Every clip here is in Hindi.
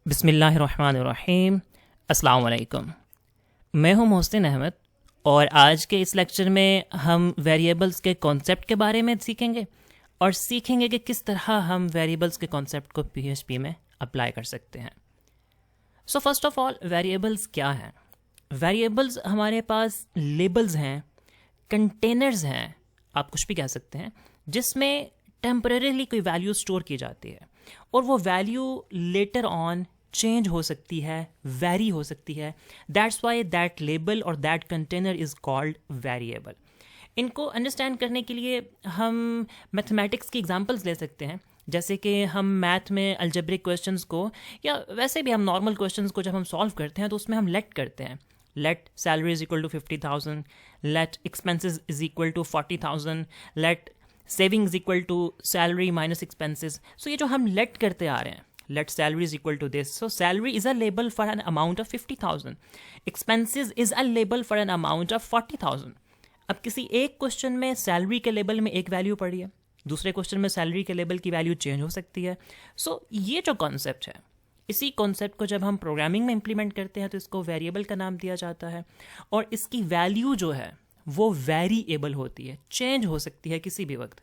बिस्मिल्लाहिर्रहमानिर्रहीम। अस्सलाम वालेकुम। मैं हूं मोहसिन अहमद और आज के इस लेक्चर में हम वेरिएबल्स के कॉन्सेप्ट के बारे में सीखेंगे और सीखेंगे कि किस तरह हम वेरिएबल्स के कॉन्सेप्ट को पीएचपी में अप्लाई कर सकते हैं। So first of all, variables क्या हैं? वेरिएबल्स हमारे पास लेबल्स हैं, कंटेनर्स हैं, आप कुछ भी कह सकते हैं, जिसमें टेम्परेरीली कोई वैल्यू स्टोर की जाती है और वो वैल्यू लेटर ऑन चेंज हो सकती है, वैरी हो सकती है। दैट्स वाई दैट लेबल और that container is called variable. इनको अंडरस्टैंड करने के लिए हम मैथमेटिक्स की एग्जांपल्स ले सकते हैं, जैसे कि हम मैथ में अलजेब्रिक क्वेश्चंस को या वैसे भी हम नॉर्मल क्वेश्चंस को जब हम सॉल्व करते हैं तो उसमें हम लेट करते हैं। Let salary is equal to 50,000, let expenses is equal to 40,000, let saving is equal to salary minus expenses. So ये जो हम लेट करते आ रहे हैं, let salary is equal to this, so salary is a label for an amount of 50,000, expenses is a label for an amount of 40,000। अब किसी एक क्वेश्चन में सैलरी के लेबल में एक वैल्यू पड़ी है, दूसरे क्वेश्चन में सैलरी के लेबल की वैल्यू चेंज हो सकती है। सो ये जो कॉन्सेप्ट है, इसी कॉन्सेप्ट को जब हम प्रोग्रामिंग में इंप्लीमेंट करते हैं तो इसको वेरिएबल का नाम दिया जाता है और इसकी वैल्यू जो है वो वेरिएबल होती है, चेंज हो सकती है किसी भी वक्त।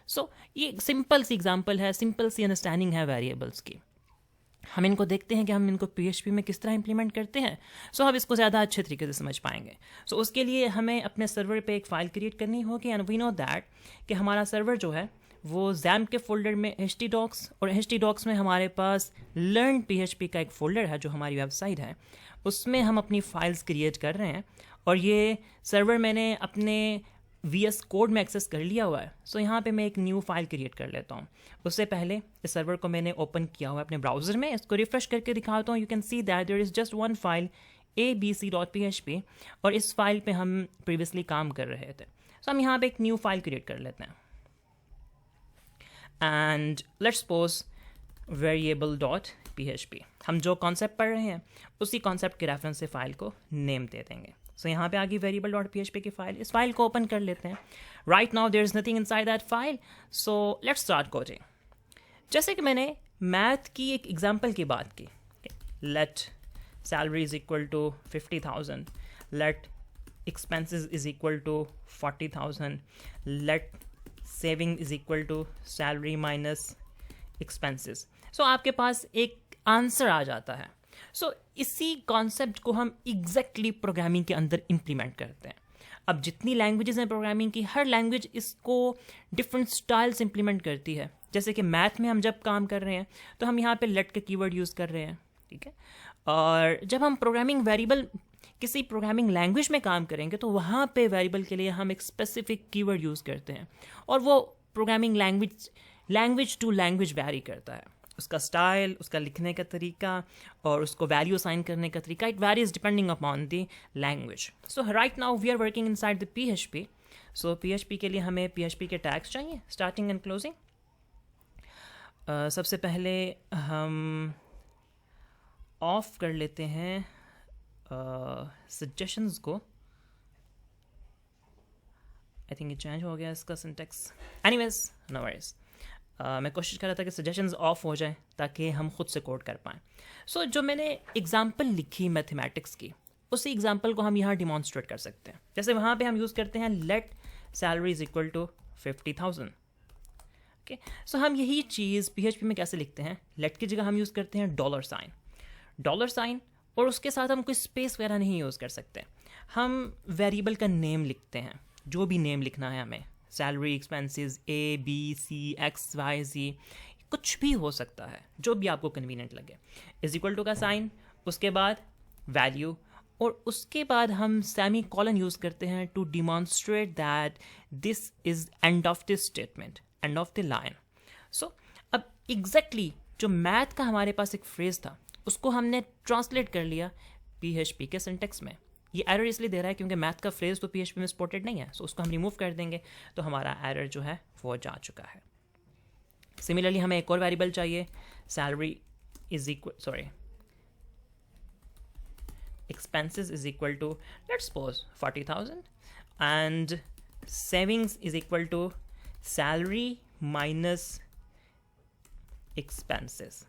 सो ये सिंपल सी एग्जांपल है, सिंपल सी अंडरस्टैंडिंग है वेरिएबल्स की। हम इनको देखते हैं कि हम इनको पीएचपी में किस तरह इंप्लीमेंट करते हैं। सो हम इसको ज़्यादा अच्छे तरीके से समझ पाएंगे। सो उसके लिए हमें अपने सर्वर पे एक फ़ाइल क्रिएट करनी होगी एंड वी नो दैट कि हमारा सर्वर जो है वो XAMPP के फोल्डर में htdocs, और htdocs में हमारे पास लर्न PHP का एक फ़ोल्डर है जो हमारी वेबसाइट है, उसमें हम अपनी फाइल्स क्रिएट कर रहे हैं और ये सर्वर मैंने अपने VS कोड में एक्सेस कर लिया हुआ है। सो यहाँ पे मैं एक न्यू फाइल क्रिएट कर लेता हूँ। उससे पहले इस सर्वर को मैंने ओपन किया हुआ है अपने ब्राउज़र में, इसको रिफ्रेश करके दिखाता हूँ। You can see that there is just one file abc.php और इस फाइल पे हम प्रीवियसली काम कर रहे थे। सो हम यहाँ पे एक न्यू फाइल क्रिएट कर लेते हैं एंड लेट्स सपोज variable.php। हम जो कॉन्सेप्ट पढ़ रहे हैं उसी कॉन्सेप्ट के रेफरेंस से फाइल को नेम दे देंगे। सो यहाँ पे आ गई variable.php की फाइल। इस फाइल को ओपन कर लेते हैं। Right now there is nothing inside that file, so let's start coding. जैसे कि मैंने मैथ की एक एग्जांपल की बात की, let salary is equal to 50,000, let expenses is equal to 40,000, let saving is equal to salary minus expenses. So आपके पास एक आंसर आ जाता है। सो इसी कॉन्सेप्ट को हम एग्जैक्टली प्रोग्रामिंग के अंदर इम्प्लीमेंट करते हैं। अब जितनी लैंग्वेजेस हैं प्रोग्रामिंग की, हर लैंग्वेज इसको डिफरेंट स्टाइल्स इम्प्लीमेंट करती है। जैसे कि मैथ में हम जब काम कर रहे हैं तो हम यहाँ पे लेट के कीवर्ड यूज़ कर रहे हैं, ठीक है। और जब हम प्रोग्रामिंग वेरिएबल किसी प्रोग्रामिंग लैंग्वेज में काम करेंगे तो वहाँ पे वेरिएबल के लिए हम एक स्पेसिफिक कीवर्ड यूज़ करते हैं और वो programming language to language vary करता है। उसका स्टाइल, उसका लिखने का तरीका और उसको वैल्यू असाइन करने का तरीका, it varies depending upon the language. So right now we are working inside the PHP। सो PHP के लिए हमें PHP के टैग्स चाहिए, स्टार्टिंग एंड क्लोजिंग। सबसे पहले हम ऑफ कर लेते हैं सजेशंस को। आई थिंक ये चेंज हो गया इसका सिंटेक्स। Anyways, no worries. मैं कोशिश कर रहा था कि सजेशंस ऑफ हो जाएं ताकि हम खुद से कोड कर पाएँ। सो जो मैंने एग्जांपल लिखी मैथमेटिक्स की, उसी एग्जांपल को हम यहाँ डिमॉन्स्ट्रेट कर सकते हैं। जैसे वहाँ पे हम यूज़ करते हैं let salary is equal to 50,000। Okay, so हम यही चीज़ PHP में कैसे लिखते हैं? लेट की जगह हम यूज़ करते हैं डॉलर साइन और उसके साथ हम कोई स्पेस वगैरह नहीं यूज़ कर सकते। हम वेरिएबल का नेम लिखते हैं, जो भी नेम लिखना है हमें, सैलरी, एक्सपेंसेस, ABCXYZ, कुछ भी हो सकता है, जो भी आपको कन्वीनियंट लगे। इज इक्वल टू का साइन, उसके बाद वैल्यू और उसके बाद हम सेमी कॉलन यूज़ करते हैं to demonstrate that this is end of this statement, end of the line. So अब एग्जैक्टली जो मैथ का हमारे पास एक फ्रेज था उसको हमने ट्रांसलेट कर लिया PHP के सिंटेक्स में। ये एरर इसलिए दे रहा है क्योंकि मैथ का फ्रेज तो PHP में सपोर्टेड नहीं है, सो उसको हम रिमूव कर देंगे तो हमारा एरर जो है वो जा चुका है। सिमिलरली हमें एक और वेरिएबल चाहिए, salary is equal expenses is equal to let's suppose 40,000 and savings is equal to salary minus expenses.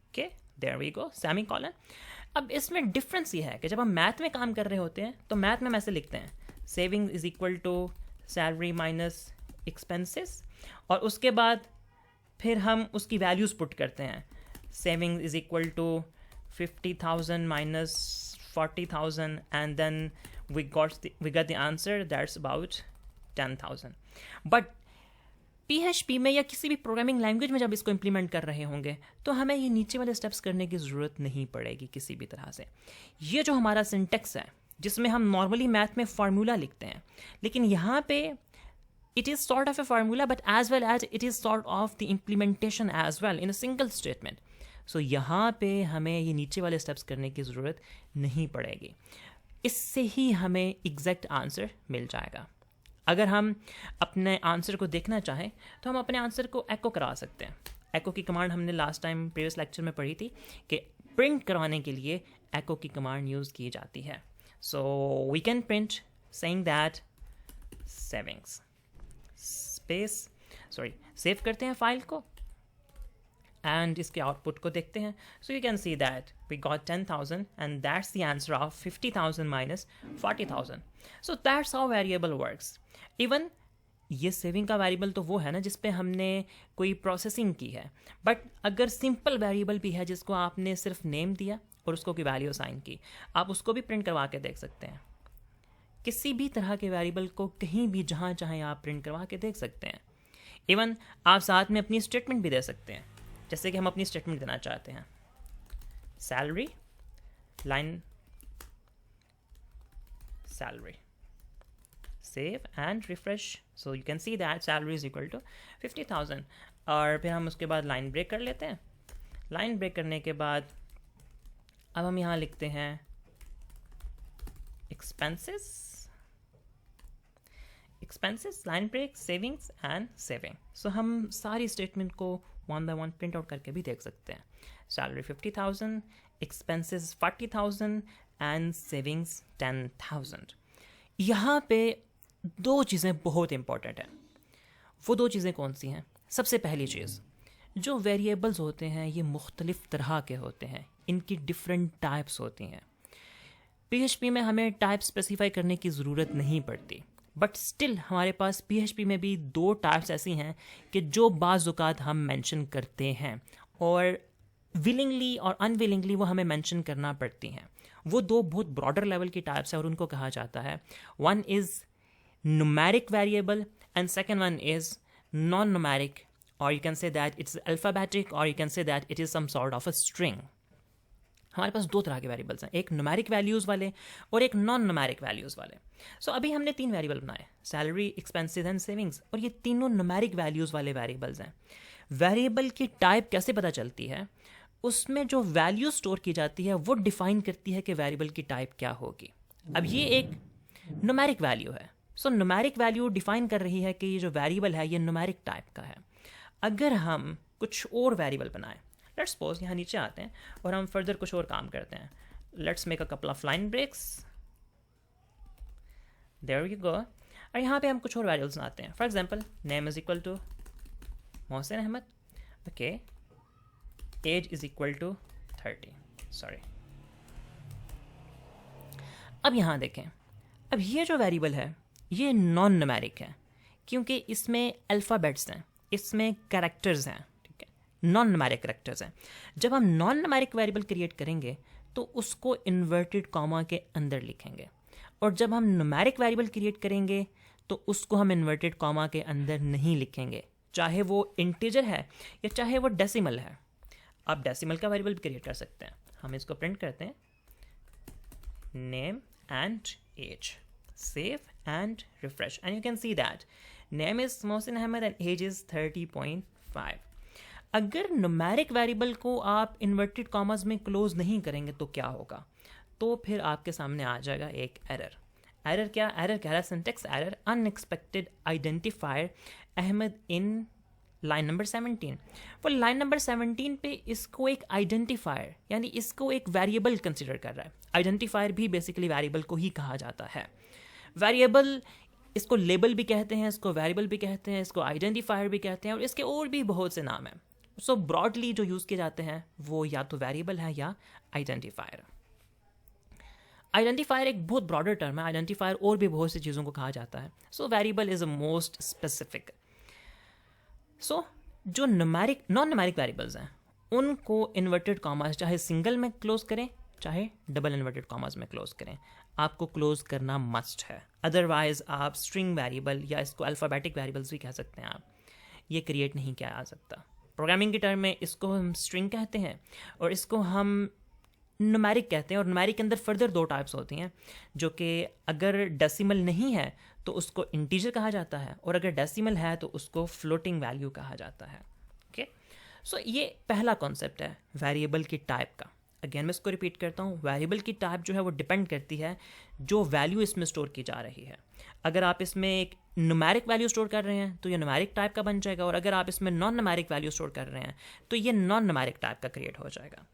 Okay, there we go, semicolon. अब इसमें डिफरेंस ये है कि जब हम मैथ में काम कर रहे होते हैं तो मैथ में हम ऐसे लिखते हैं, saving is equal to salary minus expenses, और उसके बाद फिर हम उसकी वैल्यूज़ पुट करते हैं, saving is equal to 50,000 minus 40,000 and then we got the answer that's about 10,000. But PHP में या किसी भी प्रोग्रामिंग लैंग्वेज में जब इसको इम्प्लीमेंट कर रहे होंगे तो हमें ये नीचे वाले स्टेप्स करने की ज़रूरत नहीं पड़ेगी किसी भी तरह से। ये जो हमारा सिंटेक्स है जिसमें हम नॉर्मली मैथ में फार्मूला लिखते हैं, लेकिन यहाँ पे it is sort of a formula but as well as it is sort of the implementation as well in a single statement. So यहाँ पे हमें ये नीचे वाले स्टेप्स करने की ज़रूरत नहीं पड़ेगी, इससे ही हमें एग्जैक्ट आंसर मिल जाएगा। अगर हम अपने आंसर को देखना चाहें तो हम अपने आंसर को एको करा सकते हैं। एको की कमांड हमने लास्ट टाइम प्रीवियस लेक्चर में पढ़ी थी कि प्रिंट करवाने के लिए एको की कमांड यूज़ की जाती है। So we can print saying that savings space save करते हैं फाइल को एंड इसके आउटपुट को देखते हैं। So you can see that we got 10,000 and that's the answer of 50,000 minus 40,000। So that's how variable works. Even ये सेविंग का वेरिएबल तो वो है ना जिस पे हमने कोई प्रोसेसिंग की है, बट अगर सिंपल वेरिएबल भी है जिसको आपने सिर्फ नेम दिया और उसको कोई वैल्यू असाइन की, आप उसको भी प्रिंट करवा के देख सकते हैं। किसी भी तरह के वेरिएबल को कहीं भी जहाँ चाहें आप प्रिंट करवा के देख सकते हैं। इवन आप साथ में अपनी स्टेटमेंट भी दे सकते हैं, जैसे कि हम अपनी स्टेटमेंट देना चाहते हैं, salary line salary save and refresh. So you can see that salary is equal to 50,000, और फिर हम उसके बाद लाइन ब्रेक कर लेते हैं। लाइन ब्रेक करने के बाद अब हम यहाँ लिखते हैं expenses line break savings and saving. So हम सारी स्टेटमेंट को one by one print out करके भी देख सकते हैं। Salary 50,000, expenses 40,000 and savings 10,000। यहाँ पे दो चीज़ें बहुत इंपॉर्टेंट हैं। वो दो चीज़ें कौन सी हैं? सबसे पहली चीज़, जो वेरिएबल्स होते हैं ये मुख्तलिफ तरह के होते हैं, इनकी डिफरेंट टाइप्स होती हैं। PHP में हमें टाइप स्पेसिफाई करने की ज़रूरत नहीं पड़ती, बट स्टिल हमारे पास PHP में भी दो टाइप्स ऐसी हैं कि जो बाज़-औक़ात हम मेंशन करते हैं और विलिंगली और अनविलिंगली वो हमें मेंशन करना पड़ती हैं। वो दो बहुत ब्रॉडर लेवल की टाइप्स है और उनको कहा जाता है, one is numeric variable and second one is non numeric, और you can say that it's alphabetic, और you can say that it is some sort of a string. हमारे पास दो तरह के वेरिएबल्स हैं, एक न्यूमेरिक वैल्यूज़ वाले और एक नॉन न्यूमेरिक वैल्यूज़ वाले। सो अभी हमने तीन वेरिएबल बनाए, सैलरी, एक्सपेंसेस एंड सेविंग्स, और ये तीनों न्यूमेरिक वैल्यूज़ वाले वेरिएबल्स हैं। वेरिएबल की टाइप कैसे पता चलती है? उसमें जो वैल्यू स्टोर की जाती है वो डिफाइन करती है कि वेरिएबल की टाइप क्या होगी। अब ये एक न्यूमेरिक वैल्यू है, सो न्यूमेरिक वैल्यू डिफाइन कर रही है कि ये जो वेरिएबल है ये न्यूमेरिक टाइप का है। अगर हम कुछ और वेरिएबल बनाएं, लेट्स सपोज यहाँ नीचे आते हैं और हम फर्दर कुछ और काम करते हैं, let's make a couple of line breaks, there you go, और यहाँ पे हम कुछ और वेरिएबल्स बनाते हैं। For example name is equal to Mohsin Ahmad, okay, age is equal to 30, sorry. अब यहाँ देखें, अब ये जो वेरिएबल है ये नॉन न्यूमेरिक है क्योंकि इसमें अल्फ़ाबेट्स हैं, इसमें कैरेक्टर्स हैं, ठीक है, नॉन न्यूमेरिक कैरेक्टर्स हैं। जब हम नॉन न्यूमेरिक वेरिएबल क्रिएट करेंगे तो उसको इन्वर्टेड कॉमा के अंदर लिखेंगे, और जब हम न्यूमेरिक वेरिएबल क्रिएट करेंगे तो उसको हम इन्वर्टेड कॉमा के अंदर नहीं लिखेंगे, चाहे वो इंटीजर है या चाहे वो डेसिमल है। आप डेसिमल का वेरिएबल भी क्रिएट कर सकते हैं। हम इसको प्रिंट करते हैं, name and age, save and refresh, and you can see that name is Mohsin Ahmed and age is 30.5। अगर न्यूमेरिक वेरिएबल को आप इन्वर्टेड कॉमास में क्लोज नहीं करेंगे तो क्या होगा? तो फिर आपके सामने आ जाएगा एक एरर। एरर क्या? एरर कह रहा है syntax error, unexpected identifier Ahmed in line number 17। वो लाइन नंबर 17 पे इसको एक आइडेंटिफायर यानी इसको एक वेरिएबल कंसिडर कर रहा है। आइडेंटिफायर भी बेसिकली वेरिएबल को ही कहा जाता है। वेरिएबल, इसको लेबल भी कहते हैं, इसको वेरिएबल भी कहते हैं, इसको आइडेंटिफायर भी कहते हैं, और इसके और भी बहुत से नाम हैं। सो ब्रॉडली जो यूज़ किए जाते हैं वो या तो वेरिएबल है या आइडेंटिफायर। आइडेंटिफायर एक बहुत ब्रॉडर टर्म है, आइडेंटिफायर और भी बहुत सी चीज़ों को कहा जाता है। So variable is a most specific. So जो नॉन न्यूमेरिक वेरिएबल्स हैं उनको इन्वर्टेड कॉमास चाहे सिंगल में क्लोज करें चाहे डबल इन्वर्टेड कॉमास में क्लोज करें, आपको क्लोज करना मस्ट है। अदरवाइज आप स्ट्रिंग वेरिएबल या इसको अल्फ़ाबेटिक वेरिएबल्स भी कह सकते हैं, आप ये क्रिएट नहीं किया जा सकता। प्रोग्रामिंग के टर्म में इसको हम स्ट्रिंग कहते हैं और इसको हम न्यूमेरिक कहते हैं। और न्यूमेरिक के अंदर फर्दर दो टाइप्स होती हैं, जो कि अगर डेसिमल नहीं है तो उसको इंटीजर कहा जाता है और अगर डेसिमल है तो उसको फ्लोटिंग वैल्यू कहा जाता है। ओके, सो ये पहला कॉन्सेप्ट है वेरिएबल की टाइप का। अगेन मैं इसको रिपीट करता हूँ, वेरिएबल की टाइप जो है वो डिपेंड करती है जो वैल्यू इसमें स्टोर की जा रही है। अगर आप इसमें एक न्यूमेरिक वैल्यू स्टोर कर रहे हैं तो ये न्यूमेरिक टाइप का बन जाएगा, और अगर आप इसमें नॉन न्यूमेरिक वैल्यू स्टोर कर रहे हैं तो ये नॉन न्यूमेरिक टाइप का क्रिएट हो जाएगा।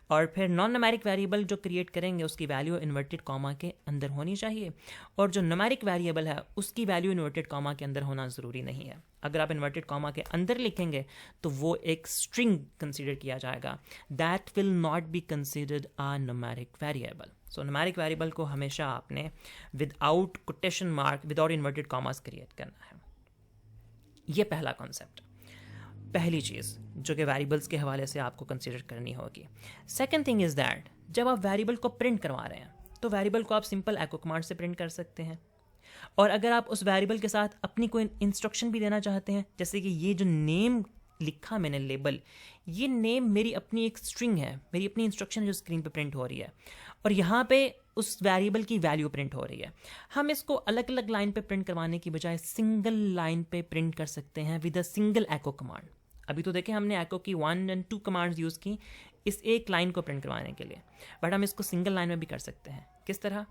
और फिर नॉन न्यूमेरिक वेरिएबल जो क्रिएट करेंगे उसकी वैल्यू इन्वर्टेड कॉमा के अंदर होनी चाहिए, और जो न्यूमेरिक वेरिएबल है उसकी वैल्यू इन्वर्टेड कॉमा के अंदर होना ज़रूरी नहीं है। अगर आप इन्वर्टेड कॉमा के अंदर लिखेंगे तो वो एक स्ट्रिंग कंसीडर किया जाएगा, that will not be considered a numeric variable. So numeric variable को हमेशा आपने without quotation mark, without inverted commas create करना है। ये पहला कॉन्सेप्ट, पहली चीज़ जो कि वेरिएबल्स के हवाले से आपको कंसीडर करनी होगी। सेकेंड थिंग इज़ दैट जब आप वेरिएबल को प्रिंट करवा रहे हैं तो वेरिएबल को आप सिंपल एको कमांड से प्रिंट कर सकते हैं, और अगर आप उस वेरिएबल के साथ अपनी कोई इंस्ट्रक्शन भी देना चाहते हैं, जैसे कि ये जो नेम लिखा मैंने लेबल, ये नेम मेरी अपनी एक स्ट्रिंग है, मेरी अपनी इंस्ट्रक्शन जो स्क्रीन पे प्रिंट हो रही है, और यहाँ पे उस वेरिएबल की वैल्यू प्रिंट हो रही है। हम इसको अलग अलग लाइन पे प्रिंट करवाने की बजाय सिंगल लाइन पे प्रिंट कर सकते हैं with a single echo command. अभी तो देखें हमने एको की 1 और 2 कमांड्स यूज़ की इस एक लाइन को प्रिंट करवाने के लिए, बट हम इसको सिंगल लाइन में भी कर सकते हैं। किस तरह?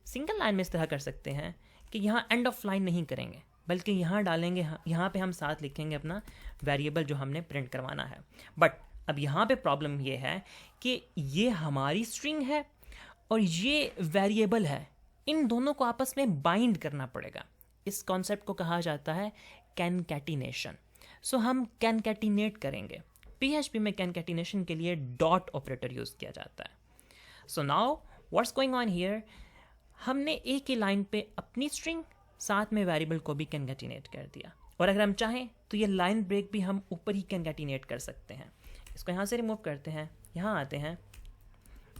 सिंगल लाइन में इस तरह कर सकते हैं कि यहाँ एंड ऑफ लाइन नहीं करेंगे, बल्कि यहाँ डालेंगे, यहाँ पे हम साथ लिखेंगे अपना वेरिएबल जो हमने प्रिंट करवाना है। बट अब यहाँ पे प्रॉब्लम ये है कि ये हमारी स्ट्रिंग है और ये वेरिएबल है, इन दोनों को आपस में बाइंड करना पड़ेगा। इस कॉन्सेप्ट को कहा जाता है कैनकैटिनेशन। सो हम कैनकैटिनेट करेंगे। PHP में कैनकैटिनेशन के लिए डॉट ऑपरेटर यूज़ किया जाता है। So now what's going on here, हमने एक ही लाइन पे अपनी स्ट्रिंग साथ में वेरिएबल को भी कैनकैटिनेट कर दिया, और अगर हम चाहें तो ये लाइन ब्रेक भी हम ऊपर ही कैनकैटिनेट कर सकते हैं। इसको यहाँ से रिमूव करते हैं, यहाँ आते हैं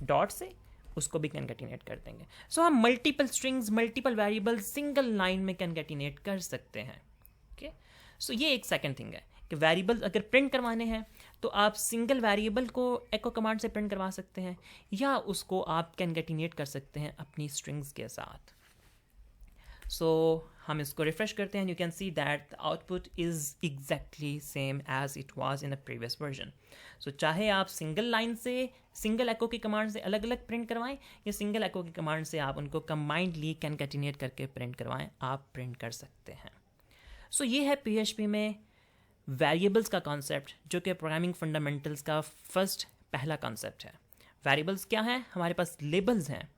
डॉट से, उसको भी कैनकैटिनेट कर देंगे। सो हम multiple strings, multiple variable single line में कैनकैटिनेट कर सकते हैं। ओके, सो ये एक सेकंड थिंग है कि वेरिएबल अगर प्रिंट करवाने हैं तो आप सिंगल वेरिएबल को एको कमांड से प्रिंट करवा सकते हैं, या उसको आप कैनकैटिनेट कर सकते हैं अपनी स्ट्रिंग्स के साथ। सो हम इसको रिफ्रेश करते हैं, you can see that the output is exactly same as it was in a previous version. So चाहे आप सिंगल लाइन से, सिंगल एको की कमांड से अलग अलग प्रिंट करवाएं, या सिंगल एको की कमांड से आप उनको कंबाइंडली कैनकैटिनेट करके प्रिंट करवाएं, आप प्रिंट कर सकते हैं। सो ये है PHP में वेरिएबल्स का कॉन्सेप्ट, जो कि प्रोग्रामिंग फंडामेंटल्स का पहला कॉन्सेप्ट है। वेरिएबल्स क्या हैं? हमारे पास लेबल्स हैं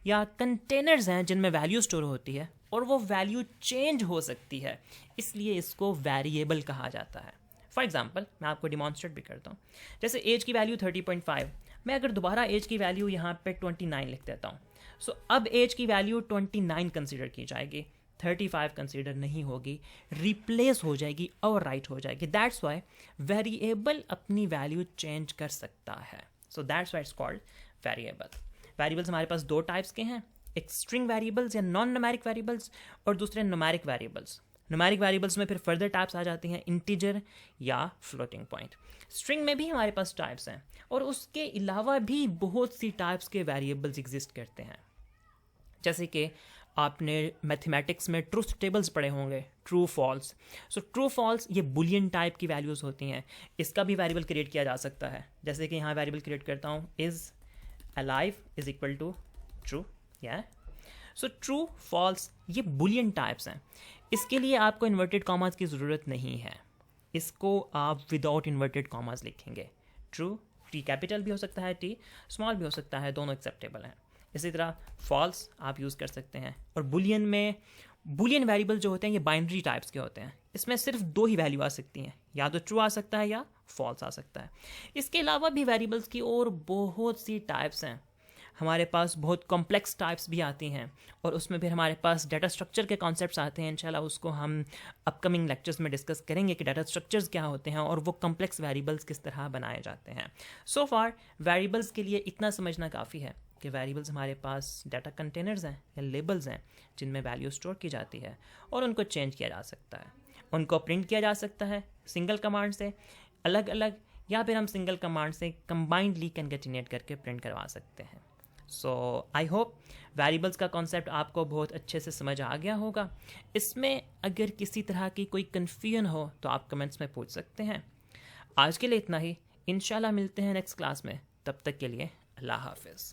या कंटेनर्स हैं जिनमें वैल्यू स्टोर होती है, और वो वैल्यू चेंज हो सकती है, इसलिए इसको वेरिएबल कहा जाता है। फॉर एग्जाम्पल मैं आपको डिमॉन्स्ट्रेट भी करता हूँ। जैसे एज की वैल्यू 30.5, मैं अगर दोबारा एज की वैल्यू यहाँ पे 29 लिख देता हूँ, सो अब एज की वैल्यू 29 कंसिडर की जाएगी, 35 कंसिडर नहीं होगी, रिप्लेस हो जाएगी और राइट हो जाएगी। दैट्स वाई वेरिएबल अपनी वैल्यू चेंज कर सकता है। So that's why it's called variable. Variables हमारे पास दो टाइप्स के हैं, एक स्ट्रिंग वेरिएबल्स या नॉन न्यूमेरिक वेरिएबल्स, और दूसरे न्यूमेरिक वेरिएबल्स। न्यूमेरिक वेरिएबल्स में फिर फर्दर टाइप्स आ जाती हैं, इंटीजर या फ्लोटिंग पॉइंट। स्ट्रिंग में भी हमारे पास टाइप्स हैं, और उसके अलावा भी बहुत सी टाइप्स के वेरिएबल्स एग्जिस्ट करते हैं। जैसे कि आपने मैथमेटिक्स में ट्रूथ टेबल्स पढ़े होंगे, true false. So true false ये बुलियन टाइप की वैल्यूज़ होती हैं, इसका भी वेरिएबल क्रिएट किया जा सकता है। जैसे कि यहाँ वेरिएबल क्रिएट करता हूँ, is alive is equal to true, या सो ट्रू फॉल्स ये बुलियन टाइप्स हैं। इसके लिए आपको इन्वर्टेड कॉमास की ज़रूरत नहीं है, इसको आप विदाउट इन्वर्टेड कॉमास लिखेंगे। ट्रू, टी कैपिटल भी हो सकता है, टी स्मॉल भी हो सकता है, दोनों एक्सेप्टेबल हैं। इसी तरह फॉल्स आप यूज़ कर सकते हैं, और बुलियन में बूलियन वेरिएबल जो होते हैं ये बाइनरी टाइप्स के होते हैं, इसमें सिर्फ दो ही वैल्यू आ सकती हैं, या तो ट्रू आ सकता है या फॉल्स आ सकता है। इसके अलावा भी वेरिएबल्स की और बहुत सी टाइप्स हैं, हमारे पास बहुत कॉम्प्लेक्स टाइप्स भी आती हैं, और उसमें फिर हमारे पास डाटा स्ट्रक्चर के कॉन्सेप्ट्स आते हैं। इंशाल्लाह उसको हम अपकमिंग लेक्चर्स में डिस्कस करेंगे कि डाटा स्ट्रक्चर्स क्या होते हैं और वो कॉम्प्लेक्स वेरिएबल्स किस तरह बनाए जाते हैं। सो फार वेरिएबल्स के लिए इतना समझना काफ़ी है कि वेरिएबल्स हमारे पास डाटा कंटेनर्स हैं या लेबल्स हैं जिनमें वैल्यू स्टोर की जाती है और उनको चेंज किया जा सकता है, उनको प्रिंट किया जा सकता है सिंगल कमांड से अलग अलग, या फिर हम सिंगल कमांड से कंबाइंडली कंकैटिनेट करके प्रिंट करवा सकते हैं। सो आई होप वेरिएबल्स का कॉन्सेप्ट आपको बहुत अच्छे से समझ आ गया होगा। इसमें अगर किसी तरह की कोई कन्फ्यूजन हो तो आप कमेंट्स में पूछ सकते हैं। आज के लिए इतना ही, इंशाल्लाह मिलते हैं नेक्स्ट क्लास में, तब तक के लिए अल्लाह हाफिज़।